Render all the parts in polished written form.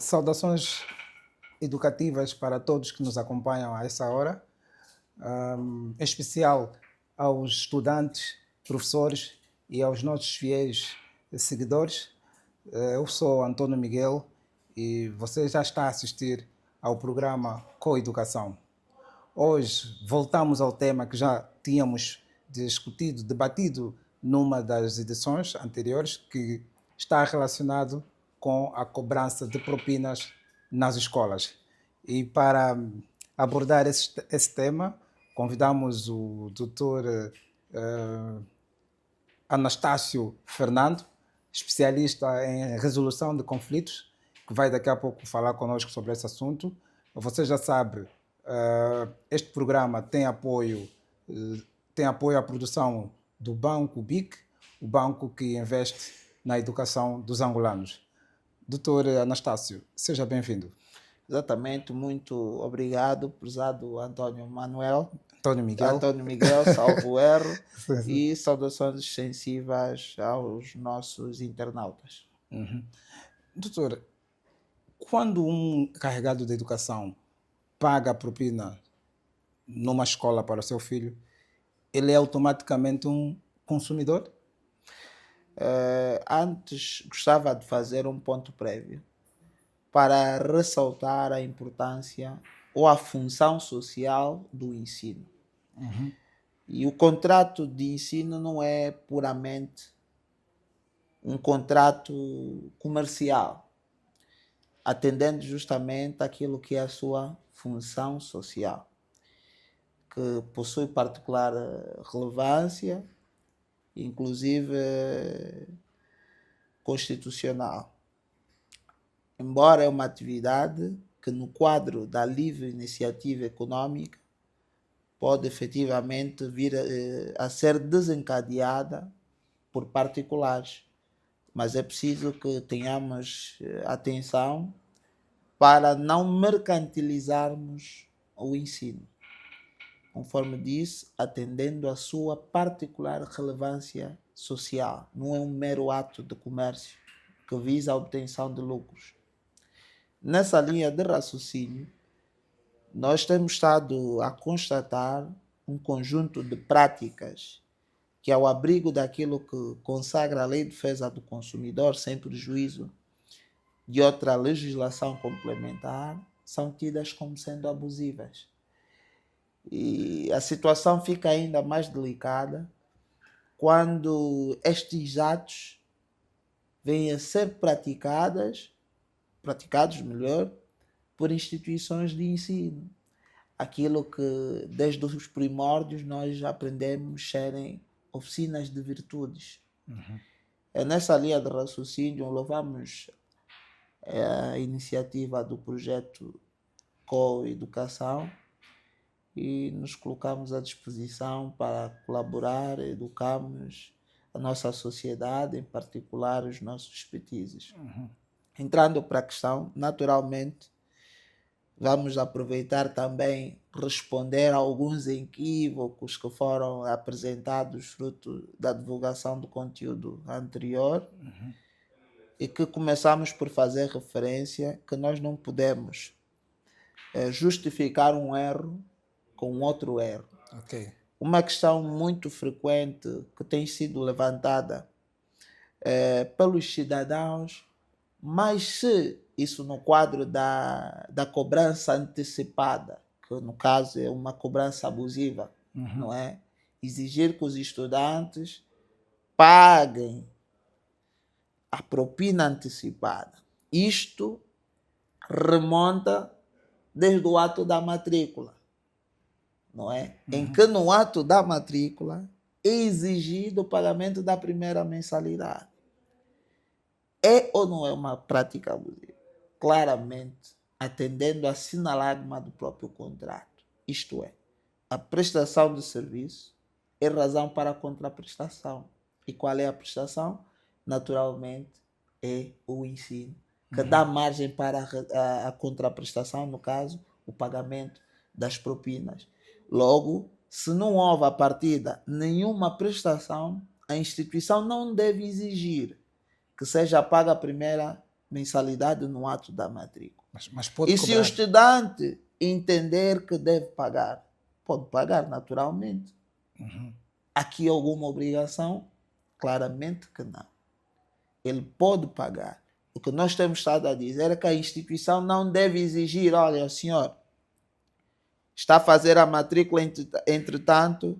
Saudações educativas para todos que nos acompanham a essa hora, em especial aos estudantes, professores e aos nossos fiéis seguidores. Eu sou António Miguel e você já está a assistir ao programa Coeducação. Hoje voltamos ao tema que já tínhamos discutido, debatido numa das edições anteriores, que está relacionado com a cobrança de propinas nas escolas. E para abordar esse tema, convidamos o Dr. Anastácio Fernando, especialista em resolução de conflitos, que vai daqui a pouco falar conosco sobre esse assunto. Você já sabe, este programa tem apoio à produção do Banco BIC, o banco que investe na educação dos angolanos. Doutor Anastácio, seja bem-vindo. Exatamente, muito obrigado, prezado António António Miguel, salvo erro, e saudações extensivas aos nossos internautas. Doutor, quando um carregado de educação paga a propina numa escola para o seu filho, ele é automaticamente um consumidor? Antes, gostava de fazer um ponto prévio para ressaltar a importância ou a função social do ensino. E o contrato de ensino não é puramente um contrato comercial, atendendo justamente aquilo que é a sua função social, que possui particular relevância, inclusive constitucional. Embora é uma atividade que, no quadro da livre iniciativa econômica, pode efetivamente vir a ser desencadeada por particulares, mas é preciso que tenhamos atenção para não mercantilizarmos o ensino, conforme disse, atendendo à sua particular relevância social. Não é um mero ato de comércio que visa a obtenção de lucros. Nessa linha de raciocínio, nós temos estado a constatar um conjunto de práticas que, ao abrigo daquilo que consagra a Lei de Defesa do Consumidor, sem prejuízo de outra legislação complementar, são tidas como sendo abusivas. E a situação fica ainda mais delicada quando estes atos vêm a ser praticados melhor, por instituições de ensino. Aquilo que desde os primórdios nós aprendemos serem oficinas de virtudes. É nessa linha de raciocínio, louvamos a iniciativa do projeto Coeducação e nos colocamos à disposição para colaborar, educarmos a nossa sociedade, em particular os nossos petizes. Entrando para a questão, naturalmente, vamos aproveitar também responder a alguns equívocos que foram apresentados fruto da divulgação do conteúdo anterior e que começamos por fazer referência que nós não podemos justificar um erro com outro erro. Okay. Uma questão muito frequente que tem sido levantada pelos cidadãos, mas se isso no quadro da cobrança antecipada, que no caso é uma cobrança abusiva, não é? Exigir que os estudantes paguem a propina antecipada. Isto remonta desde o ato da matrícula, não é? Em que no ato da matrícula é exigido o pagamento da primeira mensalidade. É ou não é uma prática abusiva? Claramente, atendendo a sinalagma do próprio contrato. Isto é, a prestação de serviço é razão para a contraprestação. E qual é a prestação? Naturalmente, é o ensino, que dá margem para a contraprestação, no caso, o pagamento das propinas. Logo, se não houve a partida nenhuma prestação, a instituição não deve exigir que seja paga a primeira mensalidade no ato da matrícula. Mas pode E se o cobrar. estudante entender que deve pagar, pode pagar naturalmente. Aqui alguma obrigação? Claramente que não. Ele pode pagar. O que nós temos estado a dizer é que a instituição não deve exigir, olha, o senhor está a fazer a matrícula, entretanto,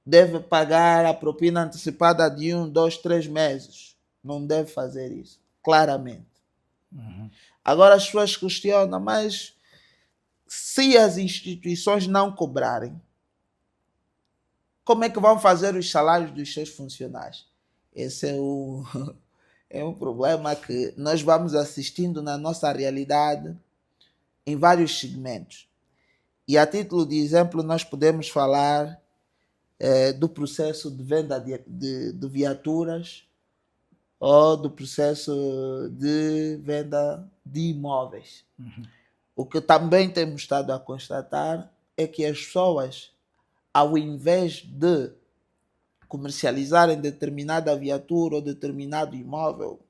deve pagar a propina antecipada de 1, 2, 3 meses. Não deve fazer isso, claramente. Agora as pessoas questionam, mas se as instituições não cobrarem, como é que vão fazer os salários dos seus funcionários? Esse é um problema que nós vamos assistindo na nossa realidade em vários segmentos. E a título de exemplo, nós podemos falar do processo de venda de viaturas ou do processo de venda de imóveis. O que também temos estado a constatar é que as pessoas, ao invés de comercializarem determinada viatura ou determinado imóvel,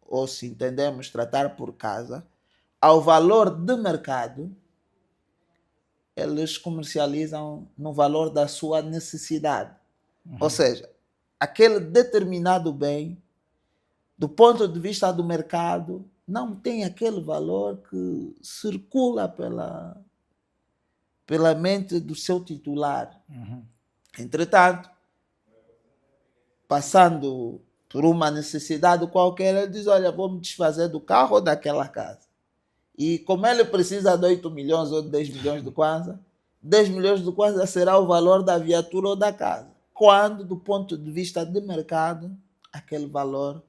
ou se entendemos tratar por casa, ao valor de mercado, eles comercializam no valor da sua necessidade. Ou seja, aquele determinado bem, do ponto de vista do mercado, não tem aquele valor que circula pela mente do seu titular. Entretanto, passando por uma necessidade qualquer, ele diz, olha, vou me desfazer do carro ou daquela casa. E como ele precisa de 8 milhões ou de 10 milhões de kwanza, 10 milhões de kwanza será o valor da viatura ou da casa. Quando, do ponto de vista de mercado, aquele valor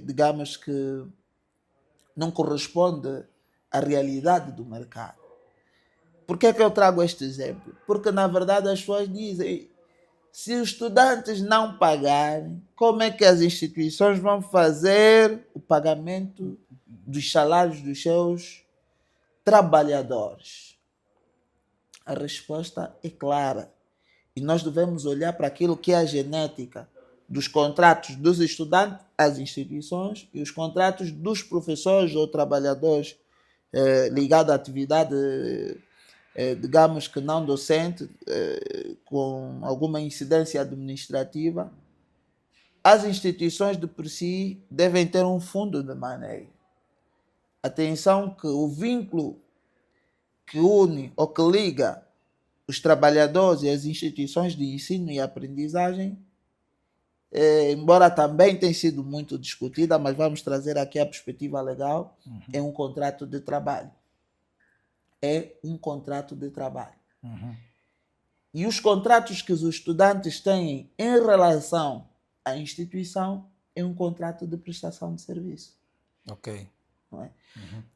digamos que, não corresponde à realidade do mercado. Por que é que eu trago este exemplo? Porque, na verdade, as pessoas dizem, se os estudantes não pagarem, como é que as instituições vão fazer o pagamento dos salários dos seus trabalhadores? A resposta é clara. E nós devemos olhar para aquilo que é a genética dos contratos dos estudantes às instituições e os contratos dos professores ou trabalhadores ligados à atividade, digamos que não docente, com alguma incidência administrativa. As instituições de por si devem ter um fundo de maneio. Atenção que o vínculo que une ou que liga os trabalhadores e as instituições de ensino e aprendizagem, embora também tenha sido muito discutida, mas vamos trazer aqui a perspectiva legal, é um contrato de trabalho. É um contrato de trabalho. E os contratos que os estudantes têm em relação à instituição é um contrato de prestação de serviço. Ok. Não é?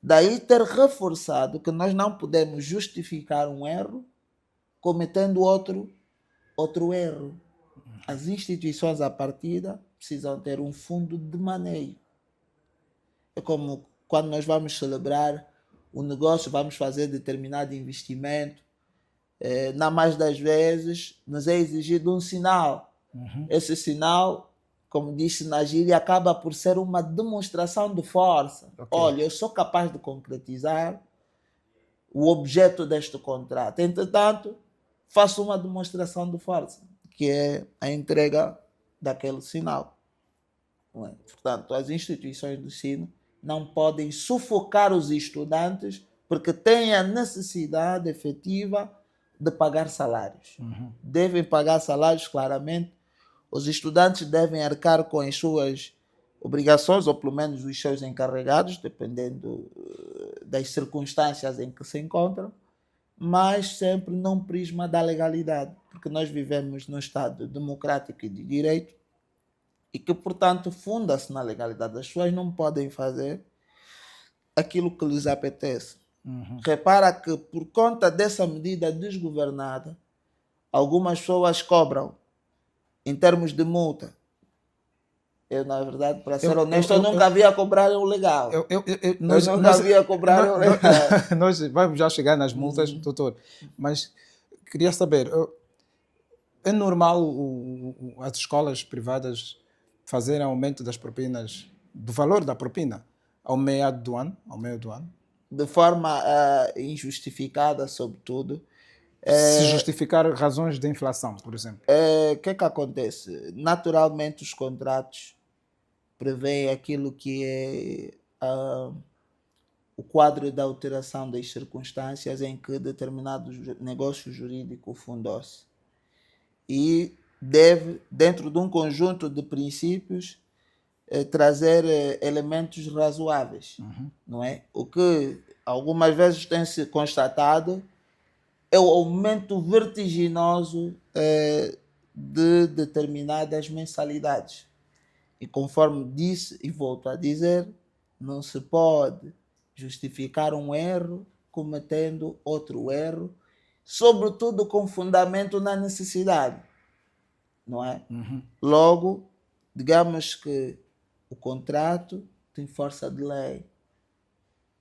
Daí ter reforçado que nós não podemos justificar um erro cometendo outro erro. As instituições à partida precisam ter um fundo de maneio. É como quando nós vamos celebrar um negócio, vamos fazer determinado investimento, na mais das vezes nos é exigido um sinal. Esse sinal, como disse na gíria, acaba por ser uma demonstração de força. Okay. Olha, eu sou capaz de concretizar o objeto deste contrato. Entretanto, faço uma demonstração de força, que é a entrega daquele sinal. Não é? Portanto, as instituições de ensino não podem sufocar os estudantes porque têm a necessidade efetiva de pagar salários. Devem pagar salários, claramente. Os estudantes devem arcar com as suas obrigações, ou pelo menos os seus encarregados, dependendo das circunstâncias em que se encontram, mas sempre num prisma da legalidade, porque nós vivemos num Estado democrático e de direito e que, portanto, funda-se na legalidade. As pessoas não podem fazer aquilo que lhes apetece. Repara que, por conta dessa medida desgovernada, algumas pessoas cobram em termos de multa. Eu, na verdade, para ser honesto, eu nunca havia cobrar o legal. Nós nunca havia cobrar o legal. Nós vamos já chegar nas multas, doutor. Mas queria saber, é normal as escolas privadas fazerem aumento das propinas do valor da propina ao meio do ano, De forma injustificada, sobretudo. se justificar razões de inflação, por exemplo. O que é que acontece? Naturalmente, os contratos prevêem aquilo que é o quadro da alteração das circunstâncias em que determinado negócio jurídico fundou-se. E deve, dentro de um conjunto de princípios, trazer elementos razoáveis, não é? O que algumas vezes tem se constatado é o aumento vertiginoso de determinadas mensalidades. E conforme disse e volto a dizer, não se pode justificar um erro cometendo outro erro, sobretudo com fundamento na necessidade, não é? Logo, digamos que o contrato tem força de lei.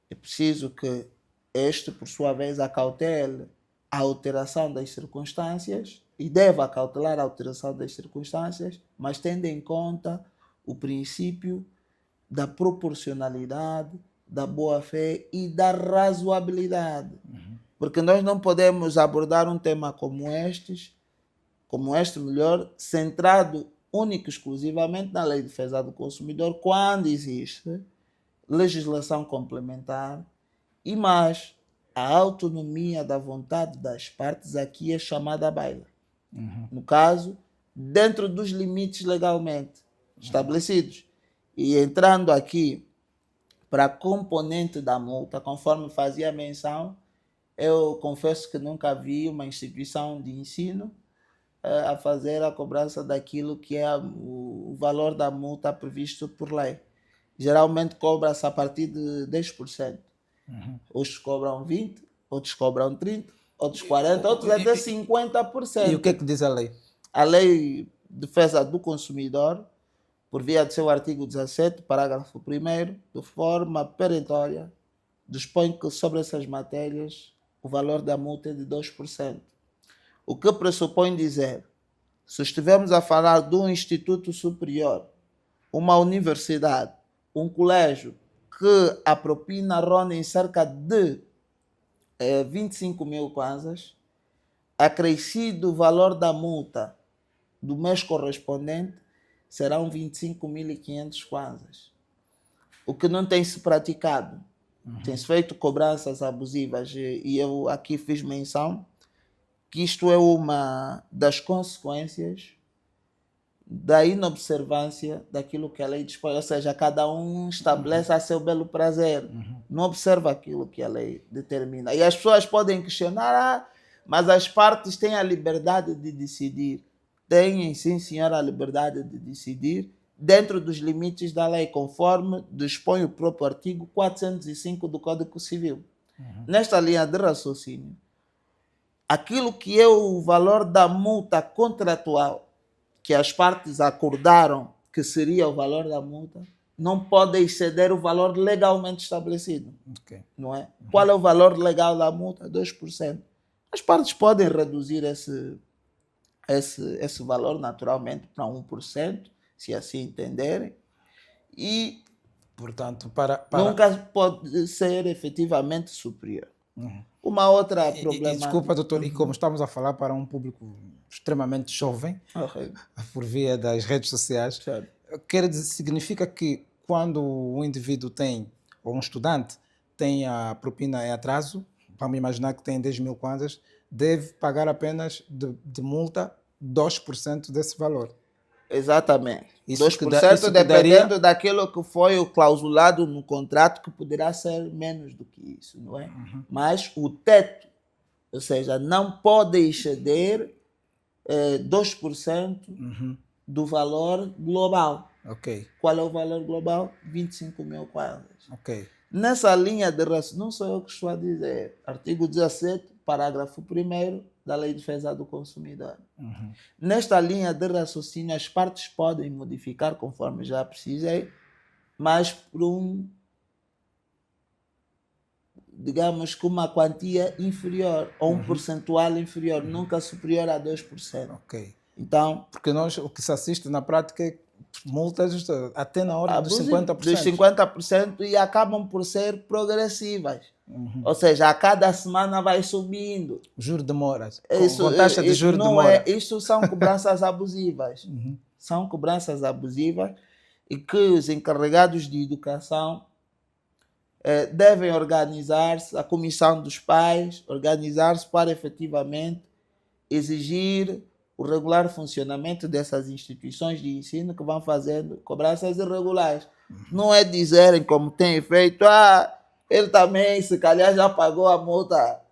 É preciso que este, por sua vez, acautele a alteração das circunstâncias e deve acautelar a alteração das circunstâncias, mas tendo em conta o princípio da proporcionalidade, da boa-fé e da razoabilidade. Porque nós não podemos abordar um tema como este, centrado único e exclusivamente na Lei de Defesa do Consumidor, quando existe legislação complementar e mais a autonomia da vontade das partes aqui é chamada à baila. No caso, dentro dos limites legalmente estabelecidos. E entrando aqui para a componente da multa, conforme fazia menção, eu confesso que nunca vi uma instituição de ensino a fazer a cobrança daquilo que é o valor da multa previsto por lei. Geralmente cobra-se a partir de 10%. Uns cobram 20%, outros cobram 30%, outros 40%, outros até 50%. E o que é que diz a lei? A Lei de Defesa do Consumidor, por via de seu artigo 17, parágrafo 1º, de forma perentória, dispõe que sobre essas matérias o valor da multa é de 2%. O que pressupõe dizer, se estivermos a falar de um instituto superior, uma universidade, um colégio, que a propina ronda em cerca de 25 mil kwanzas, acrescido o valor da multa do mês correspondente serão 25.500 kwanzas. O que não tem se praticado. Tem-se feito cobranças abusivas e eu aqui fiz menção que isto é uma das consequências da inobservância daquilo que a lei dispõe, ou seja, cada um estabelece a seu belo prazer, não observa aquilo que a lei determina. E as pessoas podem questionar, mas as partes têm a liberdade de decidir. Têm, sim, senhor, a liberdade de decidir dentro dos limites da lei, conforme dispõe o próprio artigo 405 do Código Civil. Nesta linha de raciocínio, aquilo que é o valor da multa contratual que as partes acordaram que seria o valor da multa, não pode exceder o valor legalmente estabelecido. Não é? Qual é o valor legal da multa? 2%. As partes podem reduzir esse valor naturalmente para 1%, se assim entenderem, e portanto, nunca pode ser efetivamente superior. Uma outra problemática. Desculpa, doutor, e como estamos a falar para um público extremamente jovem, por via das redes sociais, significa que quando um indivíduo tem, ou um estudante, tem a propina em atraso, vamos imaginar que tem 10 mil kwanzas, deve pagar apenas de multa 2% desse valor. Exatamente. Isso 2% dependendo daquilo que foi o clausulado no contrato, que poderá ser menos do que isso, não é? Mas o teto, ou seja, não pode exceder 2% do valor global. Qual é o valor global? 25 mil kwanzas. Nessa linha de raciocínio, não sou eu que estou a dizer, artigo 17, parágrafo 1º da Lei de Defesa do Consumidor. Nesta linha de raciocínio, as partes podem modificar, conforme já precisei, mas por digamos que uma quantia inferior, ou um percentual inferior, nunca superior a 2%. Então, porque o que se assiste na prática é multas até na ordem dos Abusivo, 50%. dos 50% e acabam por ser progressivas. Ou seja, a cada semana vai subindo. Juro de mora. Isso, Com taxa de juros de não mora. é, isso são cobranças abusivas. São cobranças abusivas e que os encarregados de educação devem organizar-se, a comissão dos pais, organizar-se para efetivamente exigir o regular funcionamento dessas instituições de ensino que vão fazendo cobranças irregulares. Não é dizerem como tem feito, ele também se calhar já pagou a multa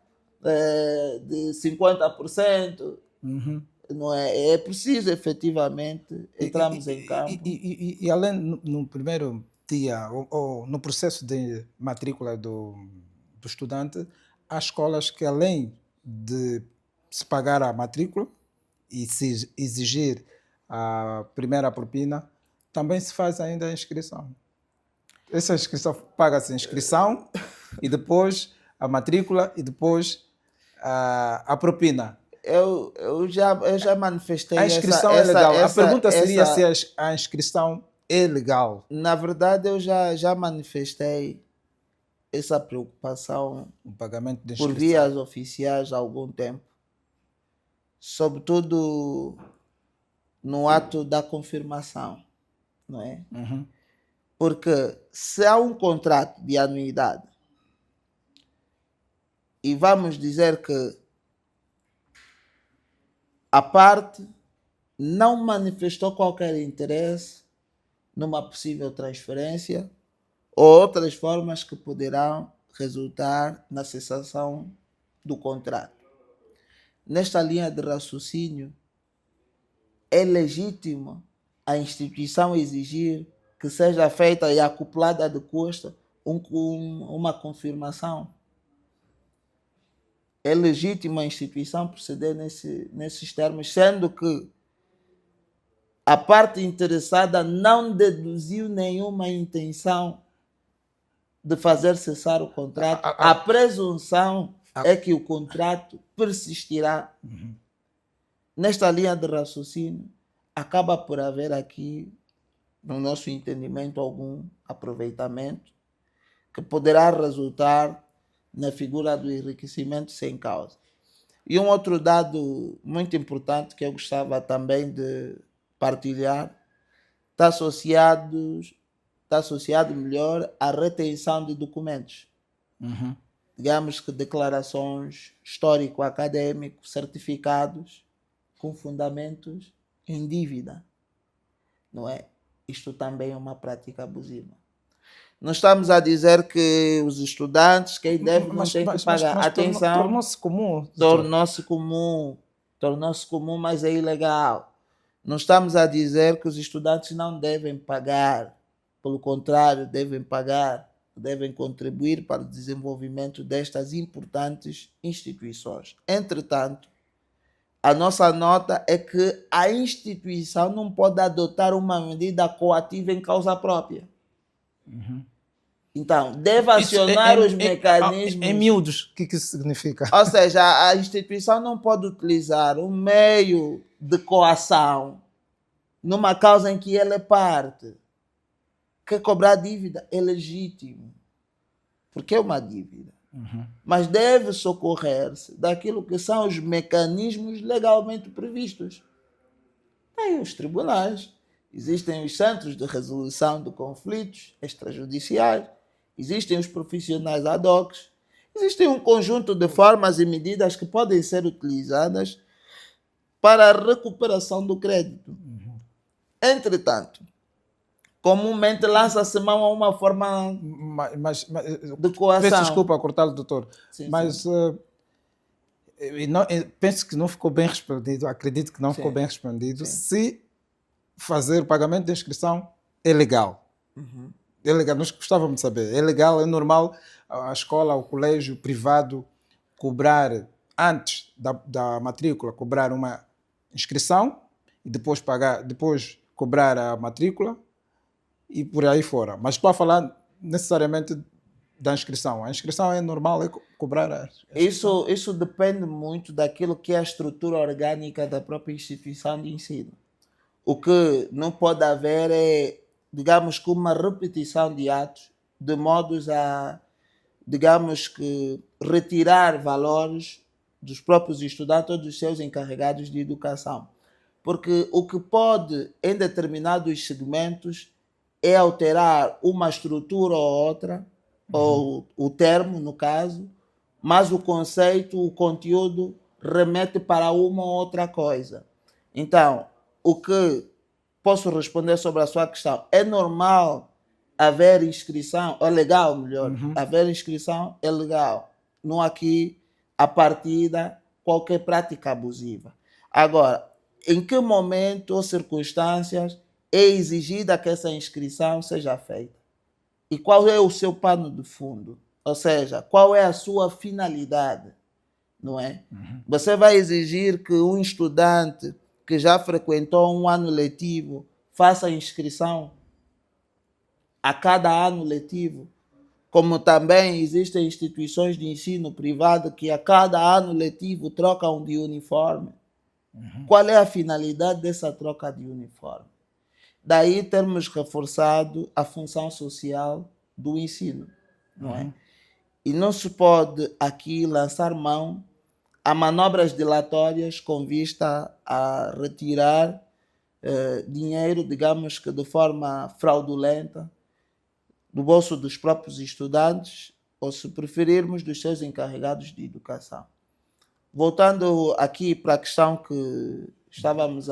de 50%. Não é, é preciso efetivamente entrarmos em campo. E além no primeiro dia, ou no processo de matrícula do estudante, há escolas que além de se pagar a matrícula e se exigir a primeira propina, também se faz ainda a inscrição. Essa inscrição, paga-se a inscrição e depois a matrícula e depois a propina. Eu já manifestei a inscrição é legal. A pergunta seria se a inscrição é legal. Na verdade, eu já manifestei essa preocupação o pagamento de inscrição por vias oficiais há algum tempo. Sobretudo no ato da confirmação, não é? Porque se há um contrato de anuidade e vamos dizer que a parte não manifestou qualquer interesse numa possível transferência ou outras formas que poderão resultar na cessação do contrato. Nesta linha de raciocínio, é legítimo a instituição exigir que seja feita e acoplada de custo uma confirmação. É legítimo a instituição proceder nesses termos, sendo que a parte interessada não deduziu nenhuma intenção de fazer cessar o contrato. A presunção é que o contrato persistirá. Nesta linha de raciocínio, acaba por haver aqui, no nosso entendimento, algum aproveitamento que poderá resultar na figura do enriquecimento sem causa. E um outro dado muito importante que eu gostava também de partilhar está associado melhor à retenção de documentos. Digamos que declarações histórico-acadêmicos, certificados com fundamentos em dívida. Não é? Isto também é uma prática abusiva. Não estamos a dizer que os estudantes, quem deve, não tem que pagar. Atenção, tornou-se comum. Tornou-se comum, mas é ilegal. Não estamos a dizer que os estudantes não devem pagar. Pelo contrário, devem pagar, devem contribuir para o desenvolvimento destas importantes instituições. Entretanto, a nossa nota é que a instituição não pode adotar uma medida coativa em causa própria. Então, deve acionar os mecanismos... Em miúdos, o que isso significa? Ou seja, a instituição não pode utilizar um meio de coação numa causa em que ela é parte. Que cobrar dívida é legítimo, porque é uma dívida. Mas deve socorrer-se daquilo que são os mecanismos legalmente previstos. Tem os tribunais, existem os centros de resolução de conflitos extrajudiciais, existem os profissionais ad hoc, existem um conjunto de formas e medidas que podem ser utilizadas para a recuperação do crédito. Entretanto, comumente lança-se mão a uma forma de coação. Peço desculpa a cortar-lhe, doutor, mas penso que não ficou bem respondido, acredito que não ficou bem respondido, se fazer o pagamento de inscrição é legal. É legal, nós gostávamos de saber, é legal, é normal a escola, o colégio privado cobrar, antes da matrícula, cobrar uma inscrição e depois cobrar a matrícula e por aí fora. Mas estou a falar necessariamente da inscrição. A inscrição é normal, é cobrar Isso depende muito daquilo que é a estrutura orgânica da própria instituição de ensino. O que não pode haver é, digamos que, uma repetição de atos de modos a, digamos que, retirar valores dos próprios estudantes ou dos seus encarregados de educação. Porque o que pode, em determinados segmentos, é alterar uma estrutura ou outra, ou o termo, no caso, mas o conceito, o conteúdo remete para uma ou outra coisa. Então, o que posso responder sobre a sua questão? É normal haver inscrição, é legal, melhor, haver inscrição é legal. Não há aqui, a partida, qualquer prática abusiva. Agora, em que momento ou circunstâncias é exigida que essa inscrição seja feita? E qual é o seu pano de fundo? Ou seja, qual é a sua finalidade? Não é? Você vai exigir que um estudante que já frequentou um ano letivo faça inscrição a cada ano letivo, como também existem instituições de ensino privado que a cada ano letivo trocam de uniforme. Qual é a finalidade dessa troca de uniforme? Daí termos reforçado a função social do ensino, não é? E não se pode aqui lançar mão a manobras dilatórias com vista a retirar dinheiro, digamos que de forma fraudulenta, do bolso dos próprios estudantes, ou, se preferirmos, dos seus encarregados de educação. Voltando aqui para a questão que estávamos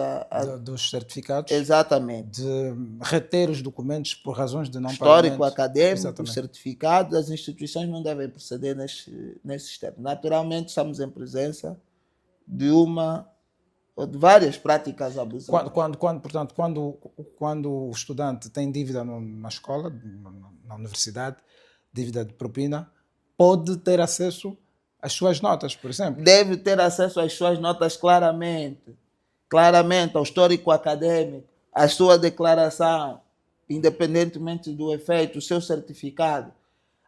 Dos certificados, exatamente. de reter os documentos por razões de não Histórico, pagamento. acadêmico, Exatamente. certificado, as instituições não devem proceder nesses termos. Naturalmente, estamos em presença de uma ou de várias práticas abusivas. Portanto, quando o estudante tem dívida na escola, na universidade, dívida de propina, pode ter acesso às suas notas, por exemplo. Deve ter acesso às suas notas claramente, ao histórico acadêmico, à sua declaração, independentemente do efeito, o seu certificado.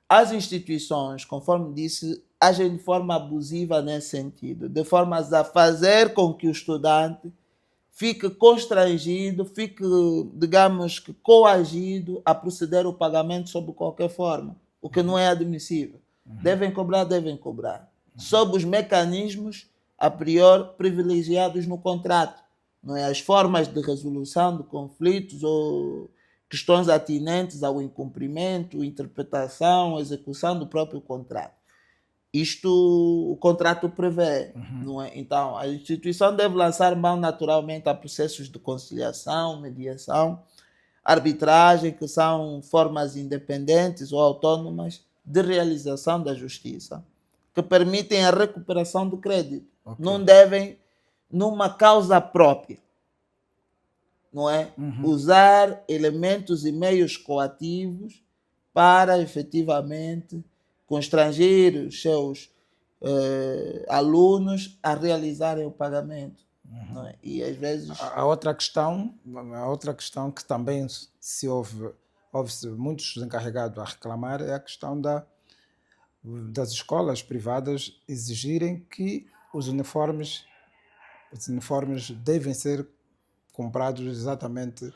As instituições, conforme disse, agem de forma abusiva nesse sentido, de forma a fazer com que o estudante fique constrangido, fique, digamos que, coagido a proceder ao pagamento sob qualquer forma, o que não é admissível. Devem cobrar. Sob os mecanismos a priori privilegiados no contrato. Não é? As formas de resolução de conflitos ou questões atinentes ao incumprimento, interpretação, execução do próprio contrato. Isto o contrato prevê. Não é? Então, a instituição deve lançar mão naturalmente a processos de conciliação, mediação, arbitragem, que são formas independentes ou autônomas de realização da justiça, que permitem a recuperação do crédito. Okay. Não devem, numa causa própria, não é? Usar elementos e meios coativos para, efetivamente, constranger os seus alunos a realizarem o pagamento. Não é? E às vezes... A outra questão que também se houve-se muitos encarregados a reclamar é a questão das escolas privadas exigirem que os uniformes devem ser comprados exatamente.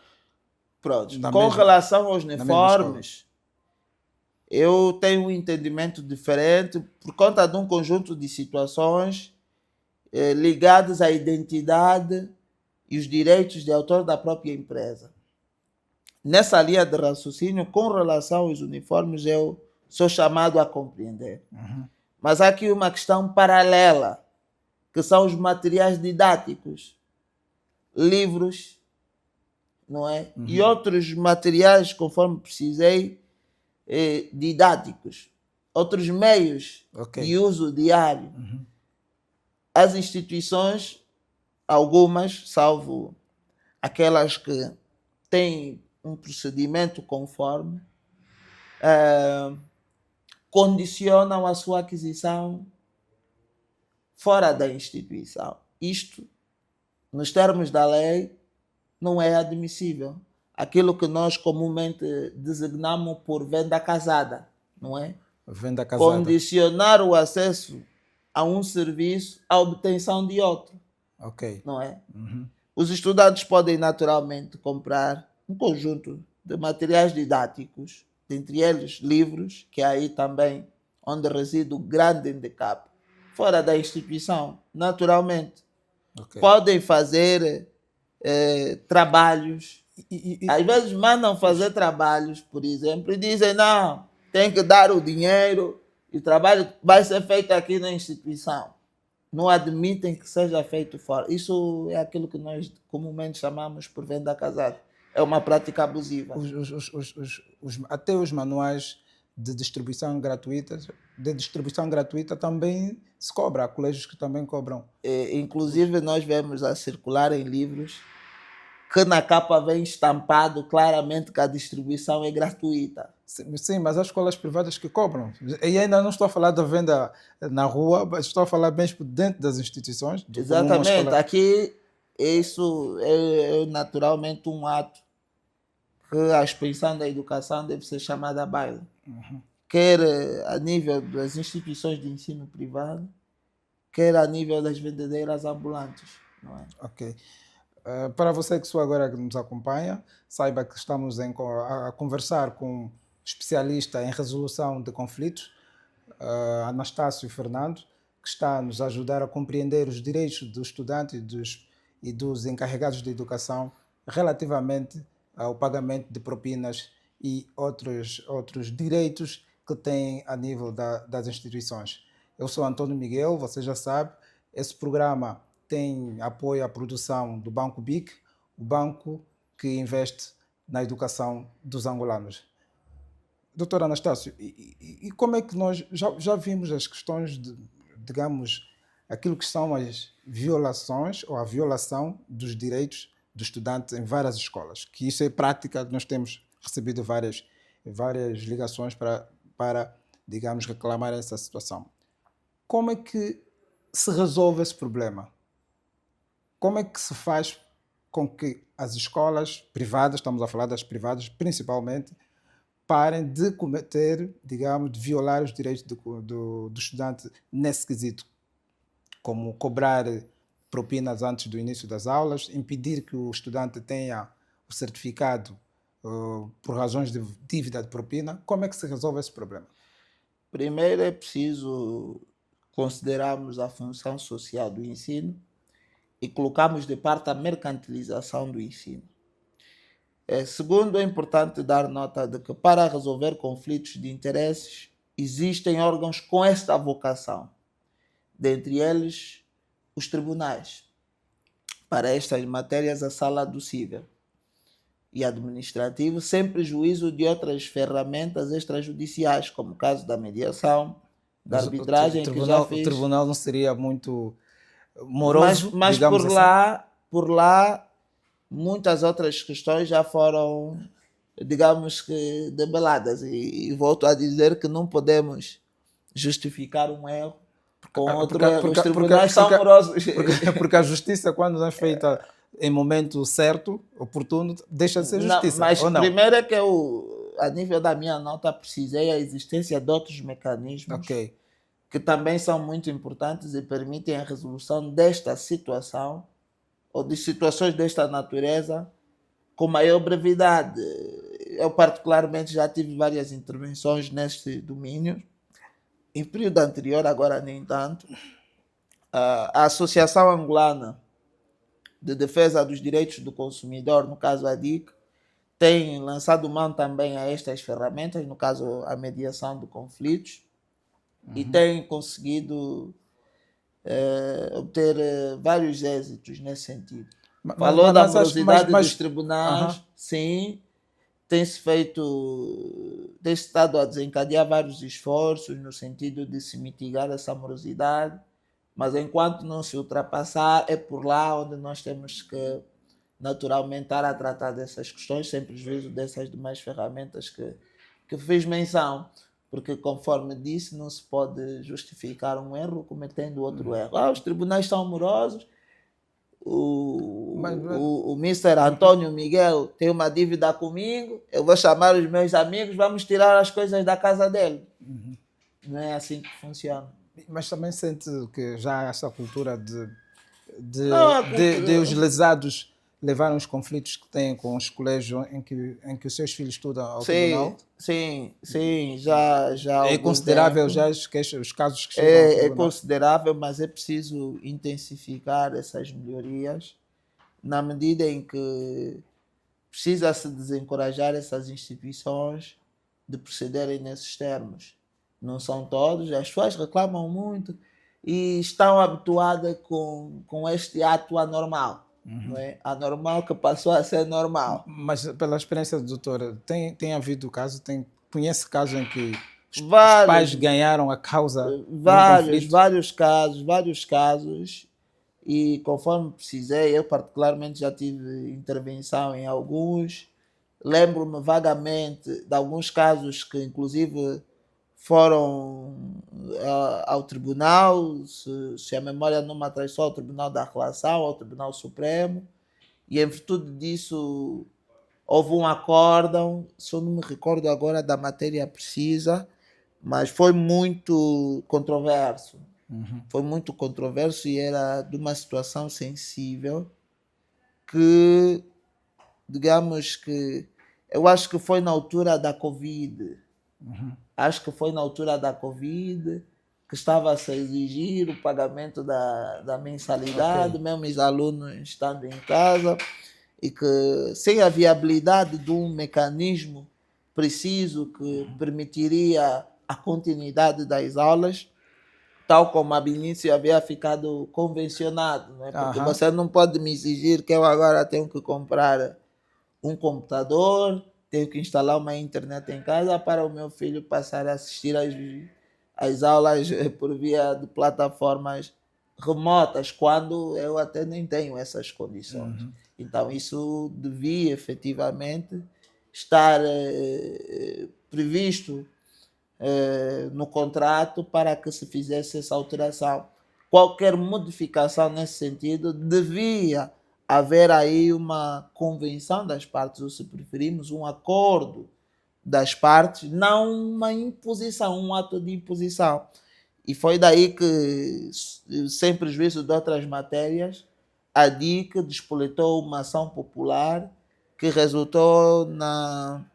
Pronto. Com relação aos uniformes, eu tenho um entendimento diferente por conta de um conjunto de situações ligadas à identidade e os direitos de autor da própria empresa. Nessa linha de raciocínio, com relação aos uniformes, eu sou chamado a compreender. Mas há aqui uma questão paralela, que são os materiais didáticos, livros, não é? E outros materiais, conforme precisei, didáticos, outros meios de uso diário. As instituições, algumas, salvo aquelas que têm um procedimento conforme, condicionam a sua aquisição fora da instituição. Isto, nos termos da lei, não é admissível. Aquilo que nós comumente designamos por venda casada, não é? Venda casada. Condicionar o acesso a um serviço à obtenção de outro. Ok. Não é? Os estudantes podem naturalmente comprar um conjunto de materiais didáticos, dentre eles livros, que é aí também onde reside o grande handicap. Fora da instituição, naturalmente, Ok. podem fazer trabalhos. Às vezes mandam fazer trabalhos, por exemplo, e dizem, não, tem que dar o dinheiro e o trabalho vai ser feito aqui na instituição. Não admitem que seja feito fora. Isso é aquilo que nós comumente chamamos por venda casada. É uma prática abusiva. Até os manuais de distribuição gratuita também se cobra. Há colégios que também cobram. Inclusive, nós vemos a circular em livros que na capa vem estampado claramente que a distribuição é gratuita. Sim, mas há escolas privadas que cobram. E ainda não estou a falar da venda na rua, mas estou a falar mesmo dentro das instituições. Exatamente. Aqui, isso é naturalmente um ato que a expansão da educação deve ser chamada a baila. Quer a nível das instituições de ensino privado, quer a nível das vendedeiras ambulantes. Não é? Ok. Para você que só agora nos acompanha, saiba que estamos a conversar com um especialista em resolução de conflitos, Anastácio Fernando, que está a nos ajudar a compreender os direitos dos estudantes e dos encarregados de educação relativamente ao pagamento de propinas e outros direitos que têm a nível das instituições. Eu sou Antônio Miguel, você já sabe, esse programa tem apoio à produção do Banco BIC, o banco que investe na educação dos angolanos. Doutor Anastácio, e como é que nós já vimos as questões de, digamos, aquilo que são as violações ou a violação dos direitos dos estudantes em várias escolas, que isso é prática, nós temos recebido várias ligações para, digamos, reclamar essa situação. Como é que se resolve esse problema? Como é que se faz com que as escolas privadas, estamos a falar das privadas principalmente, parem de cometer, digamos, de violar os direitos do estudante nesse quesito, como cobrar propinas antes do início das aulas, impedir que o estudante tenha o certificado por razões de dívida de propina? Como é que se resolve esse problema? Primeiro é preciso considerarmos a função social do ensino e colocarmos de parte a mercantilização do ensino. Segundo, é importante dar nota de que para resolver conflitos de interesses existem órgãos com esta vocação, dentre eles os tribunais. Para estas matérias, a sala do cível e administrativo, sem prejuízo de outras ferramentas extrajudiciais, como o caso da mediação, da arbitragem, que já fiz. O tribunal não seria muito moroso, mas digamos por lá, muitas outras questões já foram, digamos que, debeladas. E volto a dizer que não podemos justificar um erro com outro erro. Os tribunais são morosos. Porque a justiça, quando não é feita em momento certo, oportuno, deixa de ser justiça. Mas ou não? primeiro é que eu, a nível da minha nota, precisei a existência de outros mecanismos que também são muito importantes e permitem a resolução desta situação ou de situações desta natureza com maior brevidade. Eu particularmente já tive várias intervenções neste domínio. Em período anterior, agora nem tanto, a Associação Angolana de Defesa dos Direitos do Consumidor, no caso a DIC, tem lançado mão também a estas ferramentas, no caso a mediação de conflitos, e tem conseguido obter vários êxitos nesse sentido. Falou da morosidade dos tribunais, sim, tem-se estado a desencadear vários esforços no sentido de se mitigar essa morosidade, mas enquanto não se ultrapassar, é por lá onde nós temos que naturalmente estar a tratar dessas questões, sem prejuízo dessas demais ferramentas que fiz menção, porque conforme disse, não se pode justificar um erro cometendo outro erro. Os tribunais são morosos, o Mr. Antônio Miguel tem uma dívida comigo, eu vou chamar os meus amigos, vamos tirar as coisas da casa dele. Não é assim que funciona. Mas também sente que já há essa cultura de Não, de os lesados levaram os conflitos que têm com os colégios em que os seus filhos estudam ao sim, tribunal? sim, já há É algum considerável tempo. já os casos que chegam ao É tribunal? considerável, mas é preciso intensificar essas melhorias na medida em que precisa-se desencorajar essas instituições de procederem nesses termos. Não são todos, as pessoas reclamam muito e estão habituadas com este ato anormal, não é? Anormal que passou a ser normal. Mas pela experiência do doutor, tem havido caso, conhece casos em que os pais Vários, ganharam a causa num conflito? vários casos, e conforme precisei, eu particularmente já tive intervenção em alguns. Lembro-me vagamente de alguns casos que inclusive foram ao tribunal, se a memória não me atraiçou, ao Tribunal da Relação, ao Tribunal Supremo, e em virtude disso houve um acórdão, se eu não me recordo agora da matéria precisa, mas foi muito controverso. Foi muito controverso e era de uma situação sensível que, digamos que, eu acho que foi na altura da Covid. Acho que foi na altura da Covid que estava-se a exigir o pagamento da mensalidade, Ok. mesmo os alunos estando em casa, e que sem a viabilidade de um mecanismo preciso que permitiria a continuidade das aulas, tal como a início havia ficado convencionado, né? Porque Aham. você não pode me exigir que eu agora tenho que comprar um computador, tenho que instalar uma internet em casa para o meu filho passar a assistir às aulas por via de plataformas remotas, quando eu até nem tenho essas condições. Então, isso devia efetivamente estar previsto no contrato para que se fizesse essa alteração. Qualquer modificação nesse sentido devia haver aí uma convenção das partes, ou se preferimos, um acordo das partes, não uma imposição, um ato de imposição. E foi daí que, sem prejuízo de outras matérias, a DIC despoletou uma ação popular que resultou na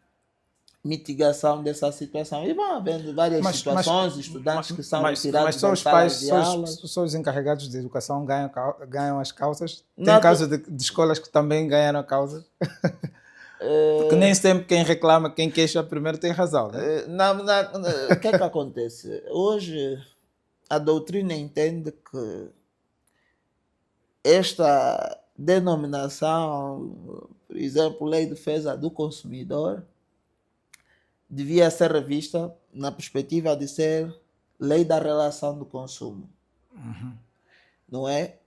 mitigação dessa situação. E vão havendo várias Mas, mas, situações, estudantes que são mas retirados só das os pais, salas de aulas. só os encarregados de educação ganham as causas? Tem Natu- casos de escolas que também ganharam a causa? Porque nem sempre quem reclama, quem queixa primeiro tem razão, né? O que é que acontece? Hoje a doutrina entende que esta denominação, por exemplo, Lei de Defesa do Consumidor, devia ser revista na perspectiva de ser Lei da Relação do Consumo. Não é?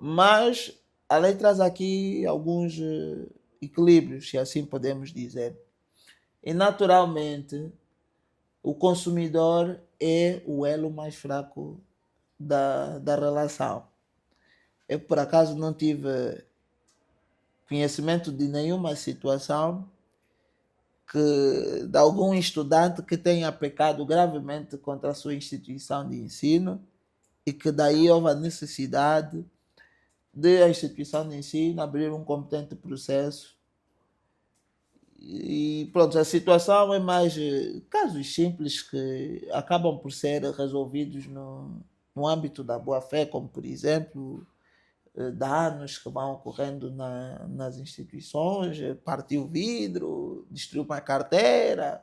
Mas a lei traz aqui alguns equilíbrios, se assim podemos dizer. E naturalmente o consumidor é o elo mais fraco da relação. Eu por acaso não tive conhecimento de nenhuma situação de algum estudante que tenha pecado gravemente contra a sua instituição de ensino e que daí houve a necessidade de a instituição de ensino abrir um competente processo. E pronto, a situação é mais casos simples que acabam por ser resolvidos no âmbito da boa-fé, como por exemplo danos que vão ocorrendo nas instituições, partiu vidro, destruiu uma carteira,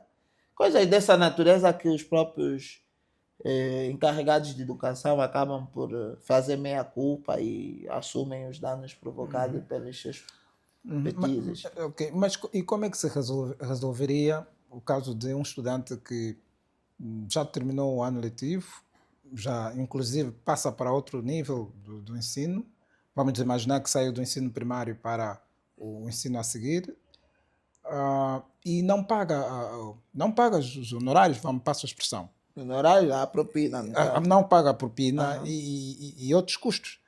coisas dessa natureza que os próprios encarregados de educação acabam por fazer meia-culpa e assumem os danos provocados pelos seus petizes. Ok, mas e como é que se resolveria o caso de um estudante que já terminou o ano letivo, já inclusive passa para outro nível do ensino, vamos imaginar que saiu do ensino primário para o ensino a seguir, e não paga os honorários, vamos, passo a expressão, Honorário, a propina, no caso. não paga a propina Aham. e outros custos.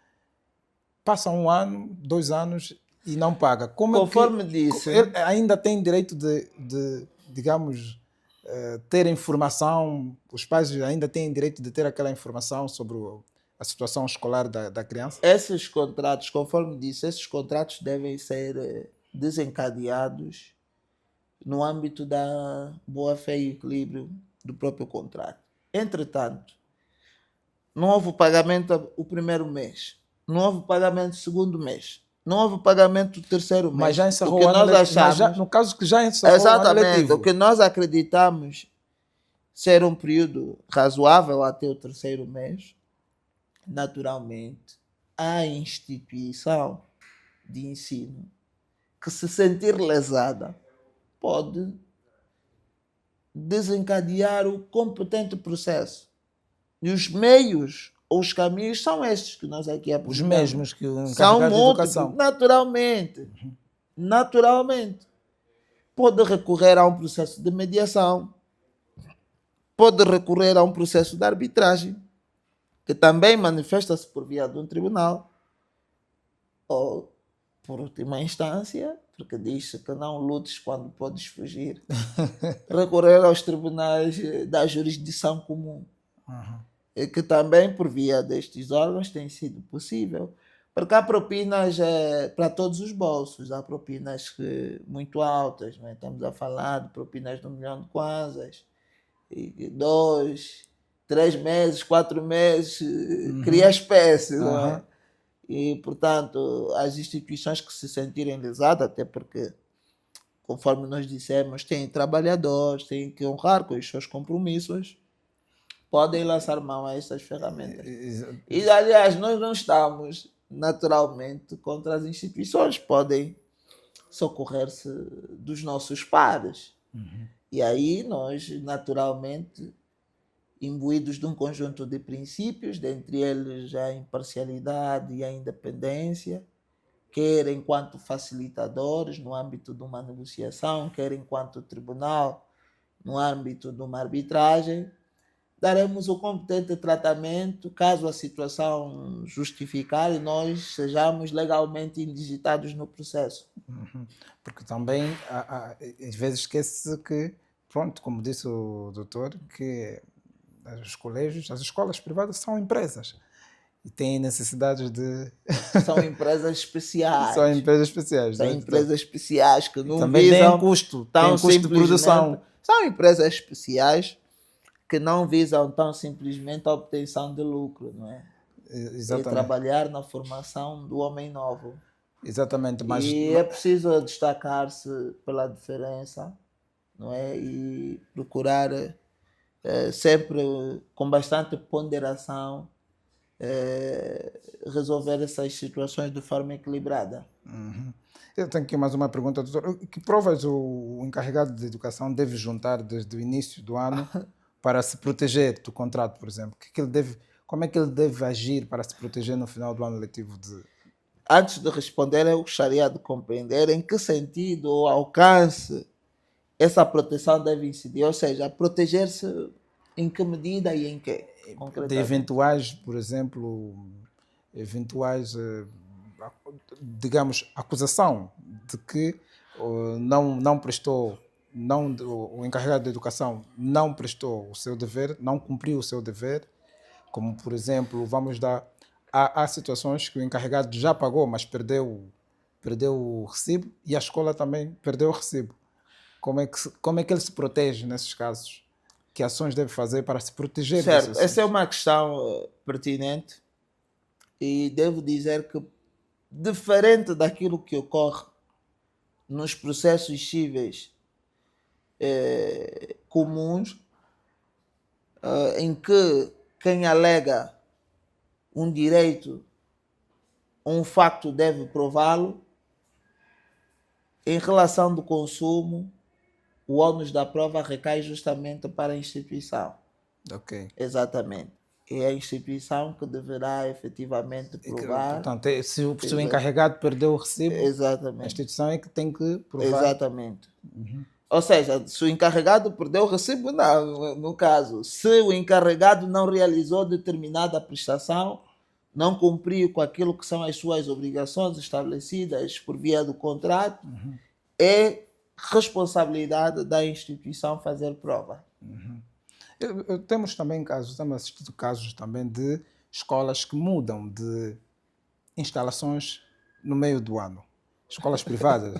Passa um ano, 2 anos e não paga. Como é que Conforme disse, ele ainda tem direito digamos, ter informação? Os pais ainda têm direito de ter aquela informação sobre a situação escolar da criança? Esses contratos, conforme disse, esses contratos devem ser desencadeados no âmbito da boa-fé e equilíbrio do próprio contrato. Entretanto, não houve pagamento o primeiro mês, não houve pagamento o segundo mês, não houve pagamento o terceiro mês. Mas já encerrou o que o ano nós letivo. achamos, No caso que já encerrou o ano exatamente, letivo. o que nós acreditamos ser um período razoável até o terceiro mês, naturalmente, a instituição de ensino que se sentir lesada pode desencadear o competente processo. E os meios ou os caminhos são estes que nós aqui Os apresentamos. mesmos que o São encarregado de múltiplos, educação. naturalmente. Naturalmente. Pode recorrer a um processo de mediação, pode recorrer a um processo de arbitragem, que também manifesta-se por via de um tribunal, ou, por última instância, porque diz-se que não lutes quando podes fugir, recorrer aos tribunais da jurisdição comum, que também, por via destes órgãos, tem sido possível. Porque há propinas para todos os bolsos, há propinas muito altas, não é? Estamos a falar de propinas de 1 milhão de kwanzas, 2, 3 meses, 4 meses, cria espécie, não é? E, portanto, as instituições que se sentirem lesadas, até porque, conforme nós dissemos, têm trabalhadores, têm que honrar com os seus compromissos, podem lançar mão a essas ferramentas. E, aliás, nós não estamos, naturalmente, contra as instituições, podem socorrer-se dos nossos pares. E aí nós, naturalmente, imbuídos de um conjunto de princípios, dentre eles a imparcialidade e a independência, quer enquanto facilitadores no âmbito de uma negociação, quer enquanto tribunal no âmbito de uma arbitragem, daremos o competente tratamento caso a situação justificar e nós sejamos legalmente indigitados no processo. Porque também, às vezes, esquece que, pronto, como disse o doutor, que os colégios, as escolas privadas são empresas e têm necessidades de... São empresas especiais. São empresas especiais. São né? empresas especiais que não também visam... têm custo, tão tem custo de produção. São empresas especiais que não visam tão simplesmente a obtenção de lucro, não é? Exatamente. E trabalhar na formação do homem novo. Exatamente. Mas... E é preciso destacar-se pela diferença, não é? E procurar sempre com bastante ponderação resolver essas situações de forma equilibrada. Eu tenho aqui mais uma pergunta, doutor. Que provas o encarregado de educação deve juntar desde o início do ano para se proteger do contrato, por exemplo? Como é que ele deve agir para se proteger no final do ano letivo? Antes de responder, eu gostaria de compreender em que sentido ou alcance essa proteção deve incidir, ou seja, proteger-se em que medida e em que? De eventuais, por exemplo, digamos, acusação de que não prestou, o encarregado de educação não prestou o seu dever, não cumpriu o seu dever, como, por exemplo, há situações que o encarregado já pagou, mas perdeu o recibo e a escola também perdeu o recibo. Como é que ele se protege nesses casos? Que ações deve fazer para se proteger? Certo, essa é uma questão pertinente e devo dizer que, diferente daquilo que ocorre nos processos cíveis comuns, em que quem alega um direito ou um facto deve prová-lo, em relação do consumo, o ônus da prova recai justamente para a instituição. Ok. Exatamente. É a instituição que deverá efetivamente provar. Portanto, se o encarregado perdeu o recibo, exatamente, a instituição é que tem que provar. Exatamente. Ou seja, se o encarregado perdeu o recibo, não. No caso, se o encarregado não realizou determinada prestação, não cumpriu com aquilo que são as suas obrigações estabelecidas por via do contrato, é responsabilidade da instituição fazer prova. Temos também casos, temos assistido casos também de escolas que mudam de instalações no meio do ano. Escolas privadas.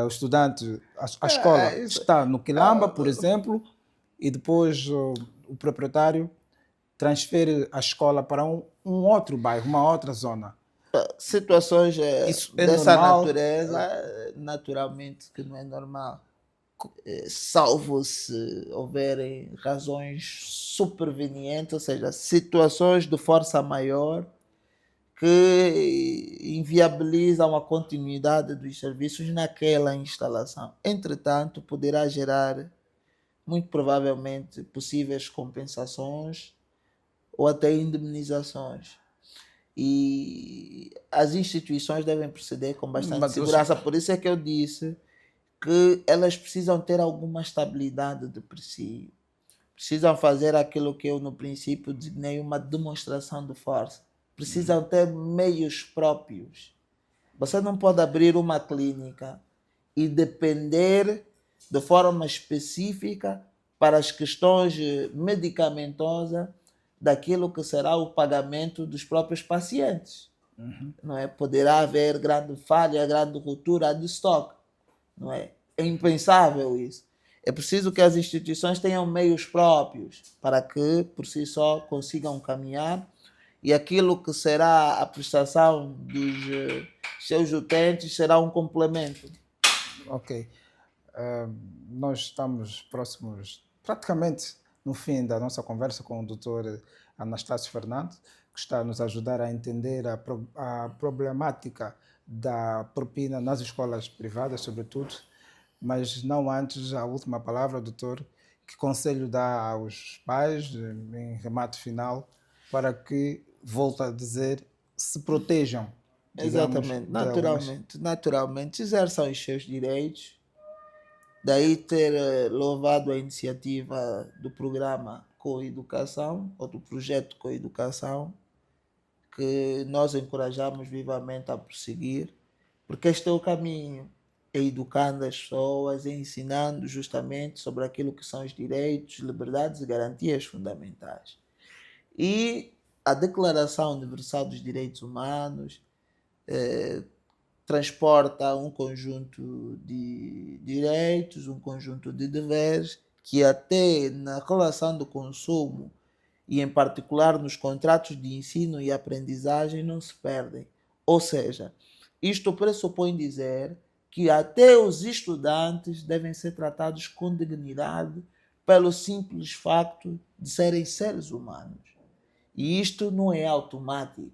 O estudante, a escola Isso, está no Quilamba, por exemplo, e depois o proprietário transfere a escola para um outro bairro, uma outra zona. situações Isso é dessa normal? natureza, naturalmente que não é normal. Salvo se houverem razões supervenientes, ou seja, situações de força maior que inviabilizam a continuidade dos serviços naquela instalação. Entretanto, poderá gerar, muito provavelmente, possíveis compensações ou até indemnizações. E as instituições devem proceder com bastante Mas segurança. Por isso é que eu disse que elas precisam ter alguma estabilidade de princípio. Precisam fazer aquilo que eu no princípio designei uma demonstração de força. Precisam ter meios próprios. Você não pode abrir uma clínica e depender de forma específica para as questões medicamentosas daquilo que será o pagamento dos próprios pacientes. Não é? Poderá haver grande falha, grande ruptura de estoque. Não é? É impensável isso. É preciso que as instituições tenham meios próprios para que, por si só, consigam caminhar e aquilo que será a prestação dos seus utentes será um complemento. Ok. Nós estamos próximos, praticamente no fim da nossa conversa com o Dr. Anastácio Fernandes, que está a nos ajudar a entender a problemática da propina nas escolas privadas, sobretudo, mas não antes a última palavra, doutor, que conselho dá aos pais, em remate final, para que, volto a dizer, se protejam, digamos, Exatamente, de algumas... naturalmente exerçam os seus direitos. Daí ter louvado a iniciativa do programa Coeducação, ou do projeto Coeducação, que nós encorajamos vivamente a prosseguir, porque este é o caminho, é educando as pessoas, é ensinando justamente sobre aquilo que são os direitos, liberdades e garantias fundamentais. E a Declaração Universal dos Direitos Humanos transporta um conjunto de direitos, um conjunto de deveres, que até na relação do consumo e em particular nos contratos de ensino e aprendizagem não se perdem. Ou seja, isto pressupõe dizer que até os estudantes devem ser tratados com dignidade pelo simples facto de serem seres humanos. E isto não é automático.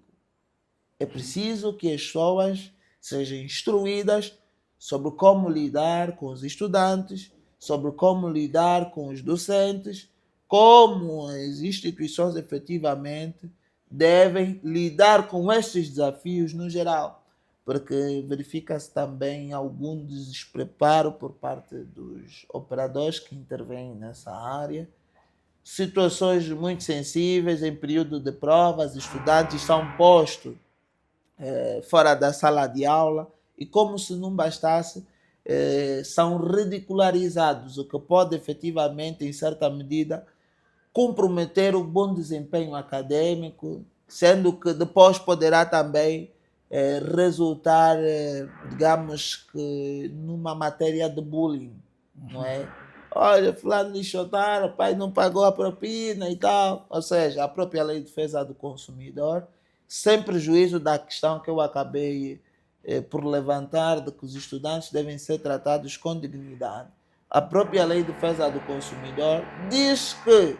É preciso que as pessoas sejam instruídas sobre como lidar com os estudantes, sobre como lidar com os docentes, como as instituições efetivamente devem lidar com estes desafios no geral, porque verifica-se também algum despreparo por parte dos operadores que intervêm nessa área, situações muito sensíveis em período de provas, estudantes são postos fora da sala de aula e, como se não bastasse, são ridicularizados, o que pode efetivamente, em certa medida, comprometer o bom desempenho acadêmico, sendo que depois poderá também resultar, digamos que, numa matéria de bullying, não é? Olha, fulano lixotaram, o pai não pagou a propina e tal. Ou seja, a própria lei de defesa do consumidor, sem prejuízo da questão que eu acabei por levantar, de que os estudantes devem ser tratados com dignidade. A própria lei de defesa do consumidor diz que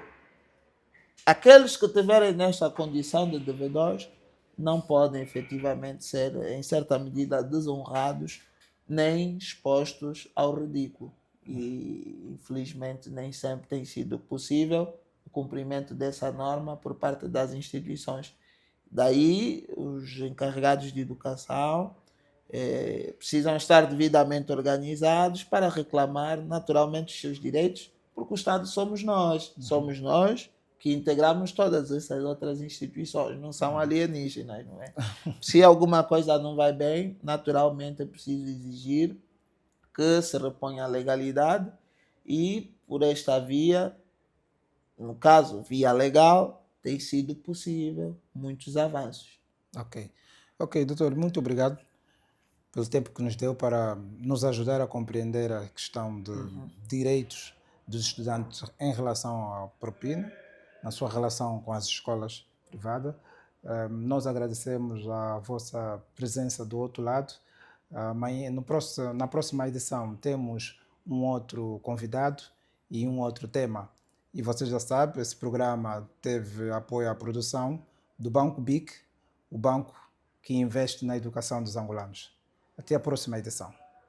aqueles que estiverem nesta condição de devedores não podem efetivamente ser, em certa medida, desonrados nem expostos ao ridículo. E, infelizmente, nem sempre tem sido possível o cumprimento dessa norma por parte das instituições. Daí, os encarregados de educação precisam estar devidamente organizados para reclamar naturalmente os seus direitos, porque o Estado somos nós. Somos nós que integramos todas essas outras instituições, não são alienígenas, não é? Se alguma coisa não vai bem, naturalmente é preciso exigir que se reponha a legalidade e, por esta via, no caso, via legal, tem sido possível muitos avanços. Ok. Ok, doutor, muito obrigado pelo tempo que nos deu para nos ajudar a compreender a questão de direitos dos estudantes em relação à propina, na sua relação com as escolas privadas. Nós agradecemos a vossa presença do outro lado. Amanhã, na próxima edição temos um outro convidado e um outro tema. E você já sabe, esse programa teve apoio à produção do Banco BIC, o banco que investe na educação dos angolanos. Até a próxima edição.